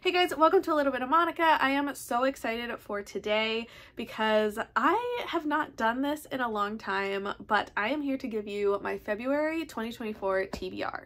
Hey guys, welcome to A Little Bit of Monica. I am so excited for today because I have not done this in a long time, but I am here to give you my February 2024 TBR.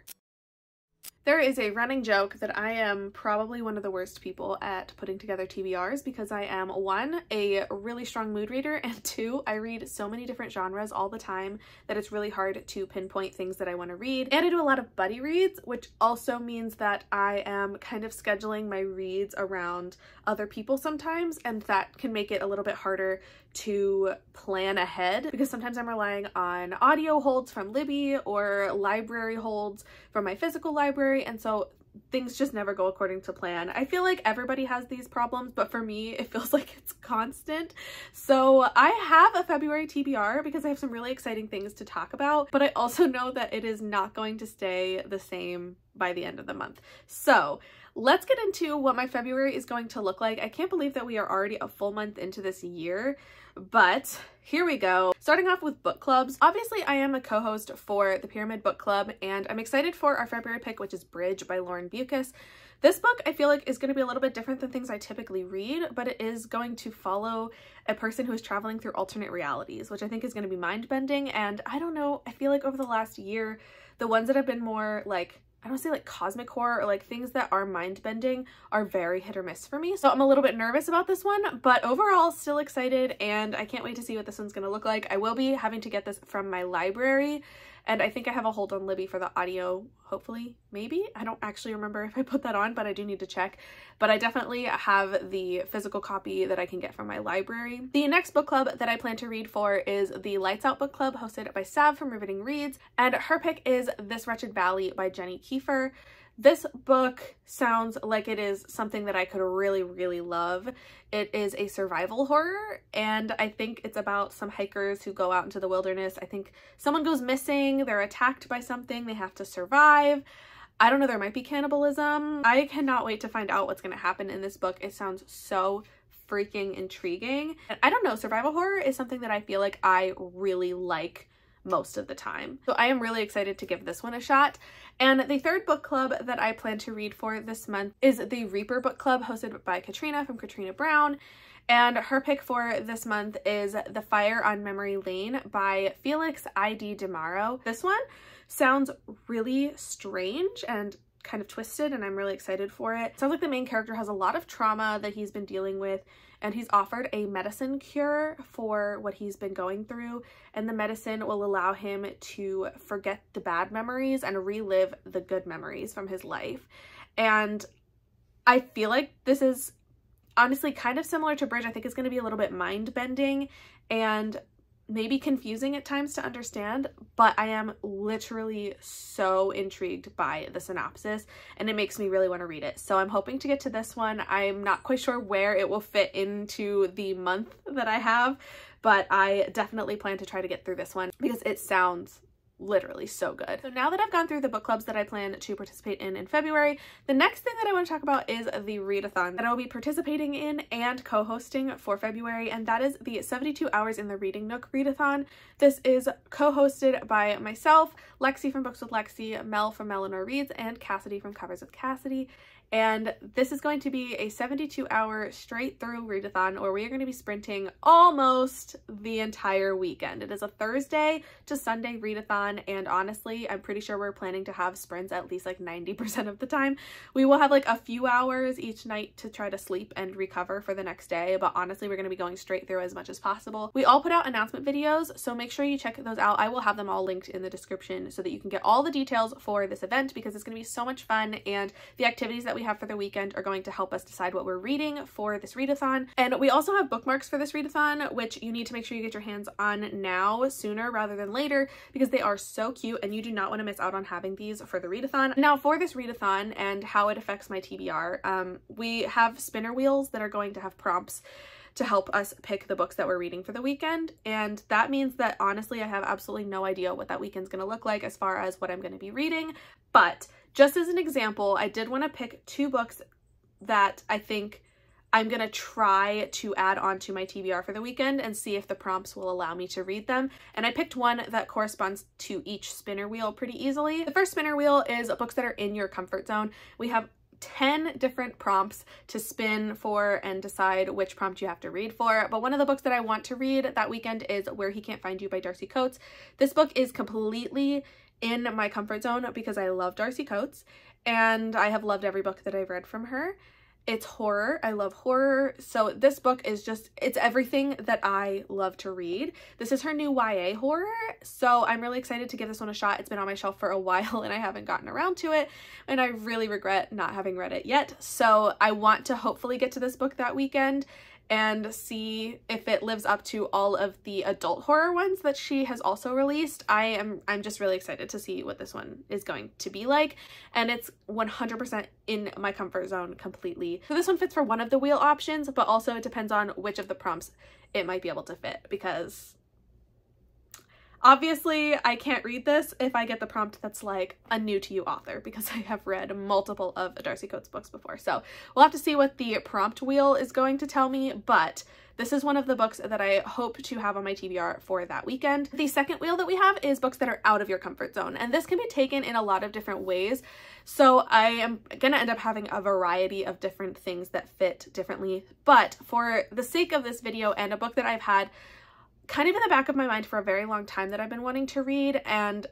There is a running joke that I am probably one of the worst people at putting together TBRs because I am, one, a really strong mood reader, and two, I read so many different genres all the time that it's really hard to pinpoint things that I want to read. And I do a lot of buddy reads, which also means that I am kind of scheduling my reads around other people sometimes, and that can make it a little bit harder to plan ahead because sometimes I'm relying on audio holds from Libby or library holds from my physical library, and so things just never go according to plan. I feel like everybody has these problems, but for me it feels like it's constant. So I have a February TBR because I have some really exciting things to talk about, but I also know that it is not going to stay the same by the end of the month. So let's get into what my February is going to look like. I can't believe that we are already a full month into this year, but here we go. Starting off with book clubs. Obviously, I am a co-host for the Pyramid Book Club, and I'm excited for our February pick, which is Bridge by Lauren Bucas. This book, I feel like, is going to be a little bit different than things I typically read, but it is going to follow a person who is traveling through alternate realities, which I think is going to be mind-bending. And I don't know, I feel like over the last year, the ones that have been more like, I don't say like cosmic horror or like things that are mind-bending are very hit or miss for me. So I'm a little bit nervous about this one, but overall still excited, and I can't wait to see what this one's gonna look like. I will be having to get this from my library, and I think I have a hold on Libby for the audio, hopefully, maybe? I don't actually remember if I put that on, but I do need to check. But I definitely have the physical copy that I can get from my library. The next book club that I plan to read for is the Lights Out Book Club, hosted by Sav from Riveting Reads, and her pick is This Wretched Valley by Jenny Kiefer. This book sounds like it is something that I could really, really love. It is a survival horror, and I think it's about some hikers who go out into the wilderness. I think someone goes missing, they're attacked by something, they have to survive. I don't know, there might be cannibalism. I cannot wait to find out what's going to happen in this book. It sounds so freaking intriguing. And I don't know, survival horror is something that I feel like I really like most of the time. So I am really excited to give this one a shot. And the third book club that I plan to read for this month is the Reaper Book Club, hosted by Katrina from Katrina Brown. And her pick for this month is The Fire on Memory Lane by Felix I.D. DeMaro. This one sounds really strange and kind of twisted, and I'm really excited for it. Sounds like the main character has a lot of trauma that he's been dealing with, and he's offered a medicine cure for what he's been going through, and the medicine will allow him to forget the bad memories and relive the good memories from his life. And I feel like this is honestly kind of similar to Bridge. I think it's going to be a little bit mind-bending and maybe confusing at times to understand, but I am literally so intrigued by the synopsis, and it makes me really want to read it. So I'm hoping to get to this one. I'm not quite sure where it will fit into the month that I have, but I definitely plan to try to get through this one because it sounds literally so good. So now that I've gone through the book clubs that I plan to participate in February, the next thing that I want to talk about is the readathon that I will be participating in and co-hosting for February, and that is the 72 Hours in the Reading Nook readathon. This is co-hosted by myself, Lexi from Books with Lexi, Mel from Eleanor Reads, and Cassidy from Covers with Cassidy. And this is going to be a 72-hour straight through readathon where we are going to be sprinting almost the entire weekend. It is a Thursday to Sunday readathon, and honestly, I'm pretty sure we're planning to have sprints at least like 90% of the time. We will have like a few hours each night to try to sleep and recover for the next day, but honestly, we're going to be going straight through as much as possible. We all put out announcement videos, so make sure you check those out. I will have them all linked in the description so that you can get all the details for this event because it's going to be so much fun, and the activities that we have for the weekend are going to help us decide what we're reading for this readathon. And we also have bookmarks for this readathon, which you need to make sure you get your hands on now, sooner rather than later, because they are so cute and you do not want to miss out on having these for the readathon. Now for this readathon and how it affects my TBR, we have spinner wheels that are going to have prompts to help us pick the books that we're reading for the weekend. And that means that honestly, I have absolutely no idea what that weekend's going to look like as far as what I'm going to be reading. But just as an example, I did want to pick two books that I think I'm going to try to add on to my TBR for the weekend and see if the prompts will allow me to read them. And I picked one that corresponds to each spinner wheel pretty easily. The first spinner wheel is books that are in your comfort zone. We have 10 different prompts to spin for and decide which prompt you have to read for. But one of the books that I want to read that weekend is Where He Can't Find You by Darcy Coates. This book is completely in my comfort zone because I love Darcy Coates and I have loved every book that I've read from her. It's horror. I love horror. So this book is just, it's everything that I love to read. This is her new YA horror. So I'm really excited to give this one a shot. It's been on my shelf for a while and I haven't gotten around to it. And I really regret not having read it yet. So I want to hopefully get to this book that weekend and see if it lives up to all of the adult horror ones that she has also released. I'm just really excited to see what this one is going to be like, and it's 100% in my comfort zone completely. So this one fits for one of the wheel options, but also it depends on which of the prompts it might be able to fit, because obviously I can't read this if I get the prompt that's like a new to you author, because I have read multiple of Darcy Coates books before. So we'll have to see what the prompt wheel is going to tell me, but this is one of the books that I hope to have on my TBR for that weekend. The second wheel that we have is books that are out of your comfort zone, and this can be taken in a lot of different ways. So I am gonna end up having a variety of different things that fit differently, but for the sake of this video and a book that I've had kind of in the back of my mind for a very long time that I've been wanting to read, and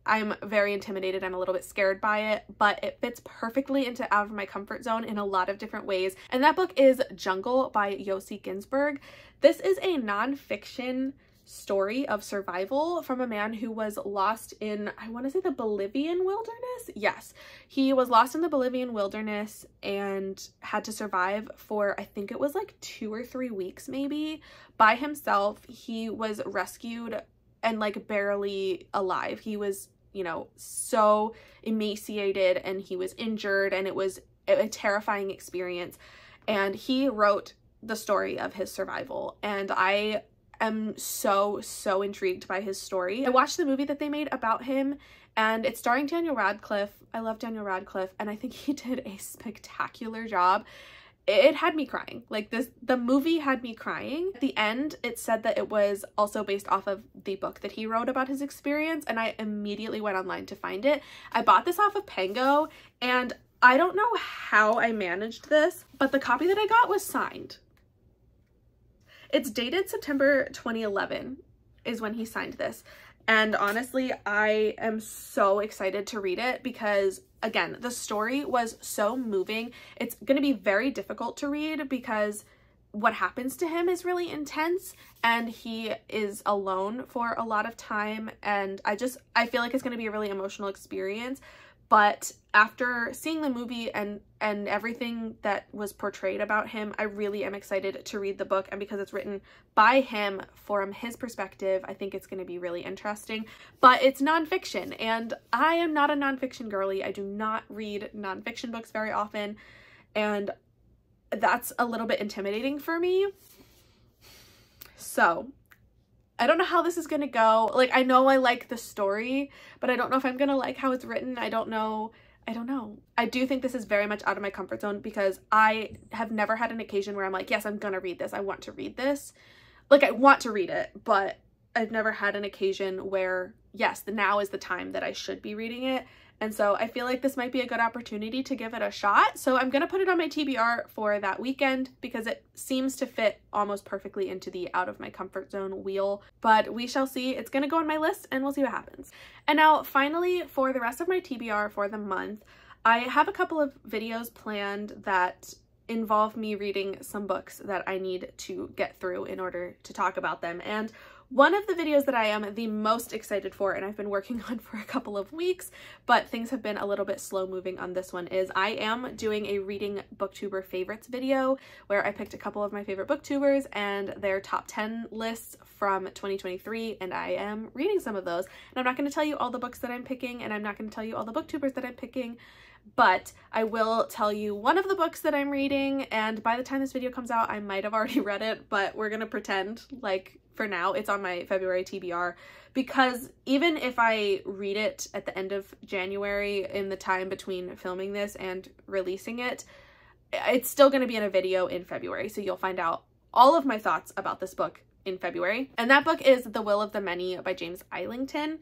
I'm very intimidated, I'm a little bit scared by it, but it fits perfectly into out of my comfort zone in a lot of different ways. And that book is Jungle by Yossi Ginsberg. This is a nonfiction story of survival from a man who was lost in, I want to say, the Bolivian wilderness. Yes, he was lost in the Bolivian wilderness and had to survive for, I think it was like 2 or 3 weeks maybe, by himself. He was rescued and like barely alive. He was, you know, so emaciated and he was injured, and it was a terrifying experience. And he wrote the story of his survival, and I am so intrigued by his story. I watched the movie that they made about him, and it's starring Daniel Radcliffe. I love Daniel Radcliffe, and I think he did a spectacular job. It had me crying. Like the movie had me crying. At the end, it said that it was also based off of the book that he wrote about his experience, and I immediately went online to find it. I bought this off of Pango, and I don't know how I managed this, but the copy that I got was signed. It's dated September 2011 is when he signed this. And honestly, I am so excited to read it because, again, the story was so moving. It's going to be very difficult to read because what happens to him is really intense, and he is alone for a lot of time. And I feel like it's going to be a really emotional experience. But after seeing the movie and everything that was portrayed about him, I really am excited to read the book. And because it's written by him from his perspective, I think it's going to be really interesting. But it's nonfiction, and I am not a nonfiction girly. I do not read nonfiction books very often, and that's a little bit intimidating for me. So I don't know how this is gonna go. Like, I know I like the story, but I don't know if I'm gonna like how it's written. I don't know. I do think this is very much out of my comfort zone because I have never had an occasion where I'm like, yes, I'm gonna read this. I want to read this. Like, I want to read it, but I've never had an occasion where, yes, now is the time that I should be reading it. And so I feel like this might be a good opportunity to give it a shot. So I'm going to put it on my TBR for that weekend because it seems to fit almost perfectly into the out of my comfort zone wheel. But we shall see. It's going to go on my list and we'll see what happens. And now finally, for the rest of my TBR for the month, I have a couple of videos planned that involve me reading some books that I need to get through in order to talk about them. And one of the videos that I am the most excited for, and I've been working on for a couple of weeks, but things have been a little bit slow moving on this one, is I am doing a reading booktuber favorites video where I picked a couple of my favorite booktubers and their top 10 lists from 2023, and I am reading some of those. And I'm not going to tell you all the books that I'm picking, and I'm not going to tell you all the booktubers that I'm picking, but I will tell you one of the books that I'm reading, and by the time this video comes out, I might have already read it, but we're gonna pretend like for now it's on my February TBR, because even if I read it at the end of January in the time between filming this and releasing it, it's still gonna be in a video in February, so you'll find out all of my thoughts about this book in February. And that book is The Will of the Many by James Islington.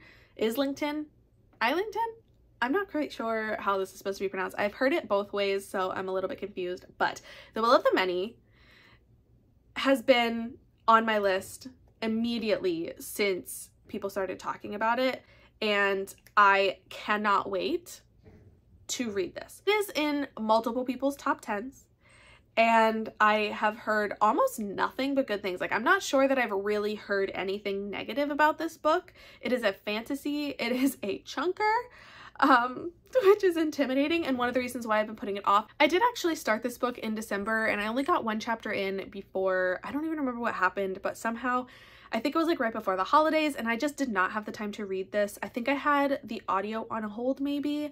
I'm not quite sure how this is supposed to be pronounced. I've heard it both ways, so I'm a little bit confused, but The Will of the Many has been on my list immediately since people started talking about it, and I cannot wait to read this. It is in multiple people's top 10s, and I have heard almost nothing but good things. Like, I'm not sure that I've really heard anything negative about this book. It is a fantasy. It is a chunker, which is intimidating, and one of the reasons why I've been putting it off. I did actually start this book in December, and I only got one chapter in before, I don't even remember what happened, but somehow I think it was like right before the holidays, and I just did not have the time to read this. I think I had the audio on hold maybe,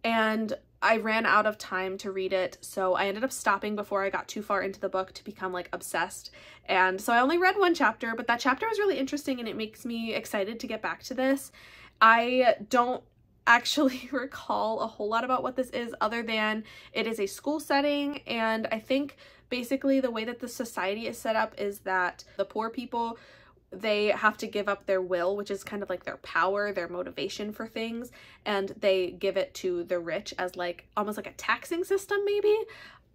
and I ran out of time to read it, so I ended up stopping before I got too far into the book to become like obsessed. And so I only read one chapter, but that chapter was really interesting and it makes me excited to get back to this. I don't actually recall a whole lot about what this is other than it is a school setting, and I think basically the way that the society is set up is that the poor people, they have to give up their will, which is kind of like their power, their motivation for things, and they give it to the rich as like almost like a taxing system maybe.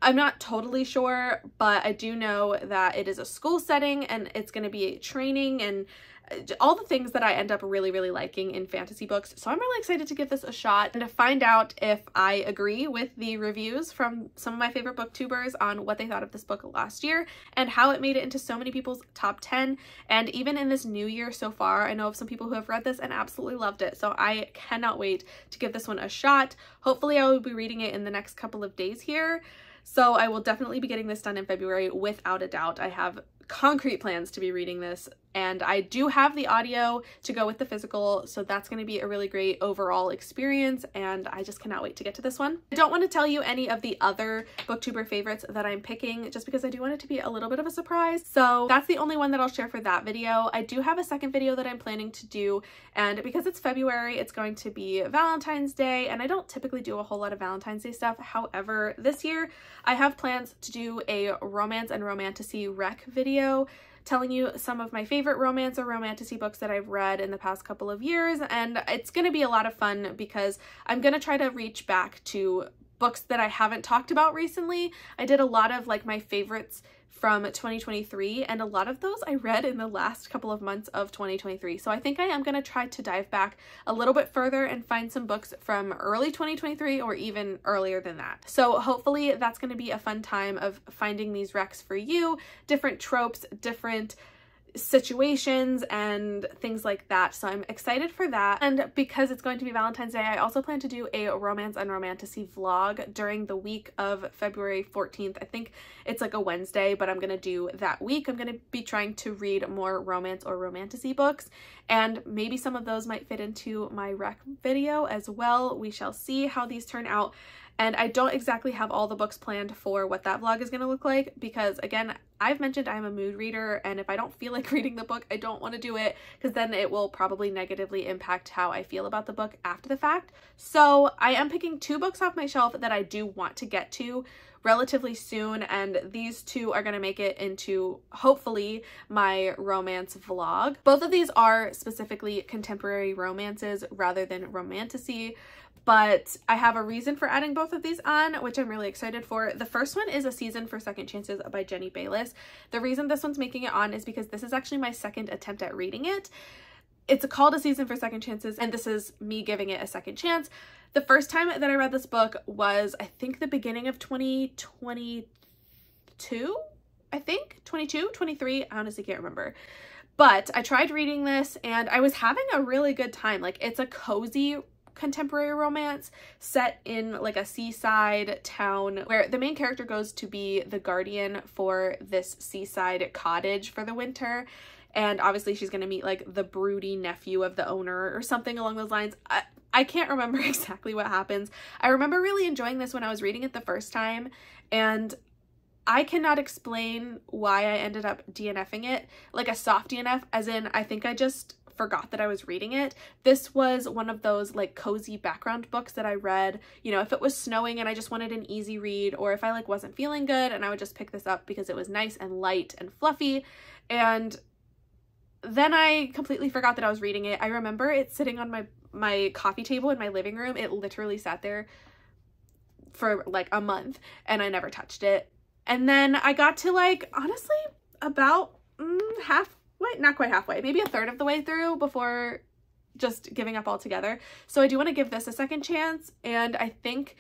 I'm not totally sure, but I do know that it is a school setting and it's going to be training and all the things that I end up really, really liking in fantasy books. So I'm really excited to give this a shot and to find out if I agree with the reviews from some of my favorite booktubers on what they thought of this book last year and how it made it into so many people's top 10. And even in this new year so far, I know of some people who have read this and absolutely loved it. So I cannot wait to give this one a shot. Hopefully I will be reading it in the next couple of days here. So I will definitely be getting this done in February without a doubt. I have concrete plans to be reading this, and I do have the audio to go with the physical, so that's going to be a really great overall experience, and I just cannot wait to get to this one. I don't want to tell you any of the other booktuber favorites that I'm picking just because I do want it to be a little bit of a surprise, so that's the only one that I'll share for that video. I do have a second video that I'm planning to do, and because it's February, it's going to be Valentine's Day, and I don't typically do a whole lot of Valentine's Day stuff. However, this year I have plans to do a romance and romantasy rec video telling you some of my favorite romance or romantasy books that I've read in the past couple of years, and it's going to be a lot of fun because I'm going to try to reach back to books that I haven't talked about recently. I did a lot of like my favorites from 2023, and a lot of those I read in the last couple of months of 2023. So I think I am going to try to dive back a little bit further and find some books from early 2023 or even earlier than that. So hopefully that's going to be a fun time of finding these recs for you, different tropes, different situations and things like that. So I'm excited for that. And because it's going to be Valentine's Day, I also plan to do a romance and romantasy vlog during the week of February 14th. I think it's like a Wednesday, but I'm going to do that week. I'm going to be trying to read more romance or romantasy books, and maybe some of those might fit into my rec video as well. We shall see how these turn out. And I don't exactly have all the books planned for what that vlog is going to look like because, again, I've mentioned I'm a mood reader, and if I don't feel like reading the book, I don't want to do it because then it will probably negatively impact how I feel about the book after the fact. So I am picking 2 books off my shelf that I do want to get to relatively soon, and these 2 are going to make it into, hopefully, my romance vlog. Both of these are specifically contemporary romances rather than romantasy, but I have a reason for adding both of these on, which I'm really excited for. The first one is A Season for Second Chances by Jenny Bayliss. The reason this one's making it on is because this is actually my second attempt at reading it. It's called A Season for Second Chances, and this is me giving it a second chance. The first time that I read this book was, I think, the beginning of 2022, I think? 22, 23, I honestly can't remember. But I tried reading this, and I was having a really good time. Like, it's a cozy contemporary romance set in like a seaside town where the main character goes to be the guardian for this seaside cottage for the winter, and obviously she's going to meet like the broody nephew of the owner or something along those lines. I can't remember exactly what happens. I remember really enjoying this when I was reading it the first time, and I cannot explain why I ended up DNFing it, like a soft DNF, as in I think I just forgot that I was reading it. This was one of those like cozy background books that I read, you know, if it was snowing and I just wanted an easy read, or if I like wasn't feeling good and I would just pick this up because it was nice and light and fluffy. And then I completely forgot that I was reading it. I remember it sitting on my my coffee table in my living room. It literally sat there for like a month and I never touched it. And then I got to like, honestly, about halfway, not quite halfway, maybe a third of the way through before just giving up altogether. So I do want to give this a second chance, and I think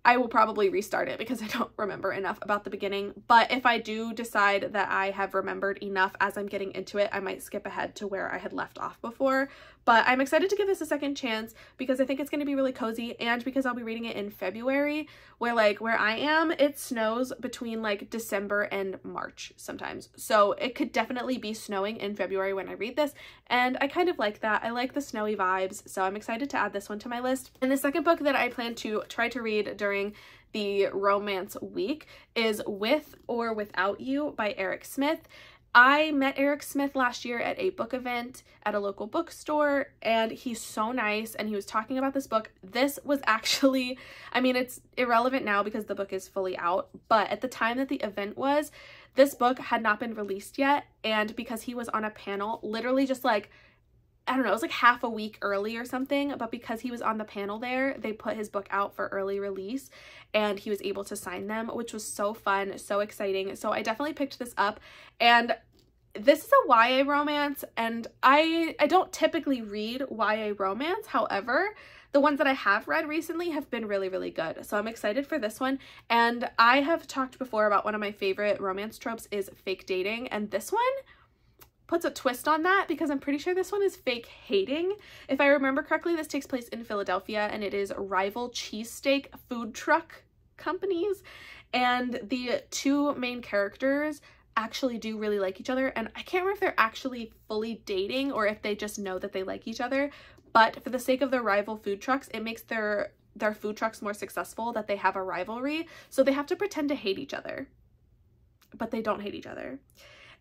I will probably restart it because I don't remember enough about the beginning. But if I do decide that I have remembered enough as I'm getting into it, I might skip ahead to where I had left off before. But I'm excited to give this a second chance because I think it's going to be really cozy, and because I'll be reading it in February, where like where I am, it snows between like December and March sometimes. So it could definitely be snowing in February when I read this, and I kind of like that. I like the snowy vibes, so I'm excited to add this one to my list. And the second book that I plan to try to read during the romance week is With or Without You by Eric Smith. I met Eric Smith last year at a book event at a local bookstore, and he's so nice, and he was talking about this book. This was actually, I mean, it's irrelevant now because the book is fully out, but at the time that the event was, this book had not been released yet, and because he was on a panel, literally just like, I don't know, it was like half a week early or something, but because he was on the panel there, they put his book out for early release and he was able to sign them, which was so fun, so exciting. So I definitely picked this up, and this is a YA romance, and I don't typically read YA romance. However, the ones that I have read recently have been really, really good. So I'm excited for this one. And I have talked before about one of my favorite romance tropes is fake dating, and this one puts a twist on that because I'm pretty sure this one is fake hating. If I remember correctly, this takes place in Philadelphia, and it is rival cheesesteak food truck companies, and the two main characters actually do really like each other, and I can't remember if they're actually fully dating or if they just know that they like each other, but for the sake of their rival food trucks, it makes their food trucks more successful that they have a rivalry, so they have to pretend to hate each other, but they don't hate each other.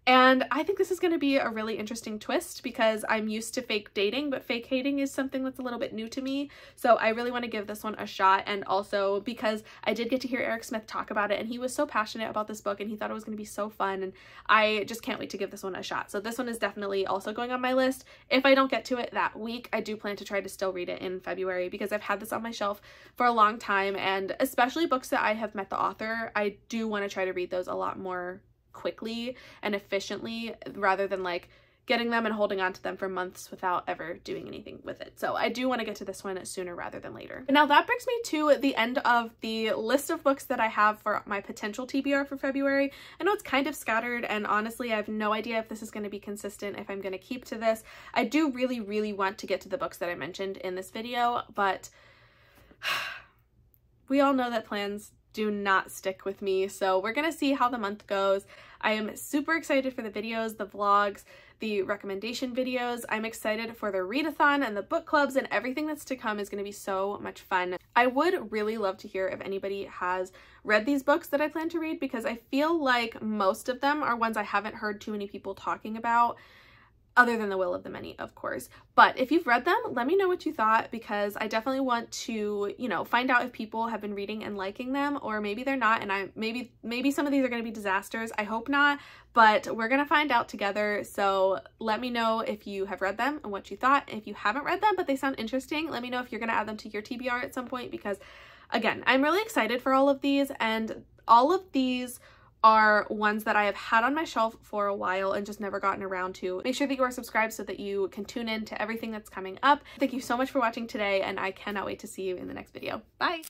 And I think this is going to be a really interesting twist because I'm used to fake dating, but fake hating is something that's a little bit new to me. So I really want to give this one a shot. And also because I did get to hear Eric Smith talk about it, and he was so passionate about this book, and he thought it was going to be so fun. And I just can't wait to give this one a shot. So this one is definitely also going on my list. If I don't get to it that week, I do plan to try to still read it in February because I've had this on my shelf for a long time. And especially books that I have met the author, I do want to try to read those a lot more quickly and efficiently rather than like getting them and holding on to them for months without ever doing anything with it. So I do want to get to this one sooner rather than later. But now that brings me to the end of the list of books that I have for my potential TBR for February. I know it's kind of scattered, and honestly I have no idea if this is going to be consistent, if I'm going to keep to this. I do really, really want to get to the books that I mentioned in this video, but we all know that plans do not stick with me, so we're gonna see how the month goes. I am super excited for the videos, the vlogs, the recommendation videos. I'm excited for the readathon and the book clubs, and everything that's to come is going to be so much fun. I would really love to hear if anybody has read these books that I plan to read, because I feel like most of them are ones I haven't heard too many people talking about, other than The Will of the Many, of course. But if you've read them, let me know what you thought, because I definitely want to, you know, find out if people have been reading and liking them, or maybe they're not, and maybe some of these are going to be disasters. I hope not, but we're going to find out together. So let me know if you have read them and what you thought. If you haven't read them, but they sound interesting, let me know if you're going to add them to your TBR at some point, because again, I'm really excited for all of these, and all of these are ones that I have had on my shelf for a while and just never gotten around to. Make sure that you are subscribed so that you can tune in to everything that's coming up. Thank you so much for watching today, and I cannot wait to see you in the next video. Bye!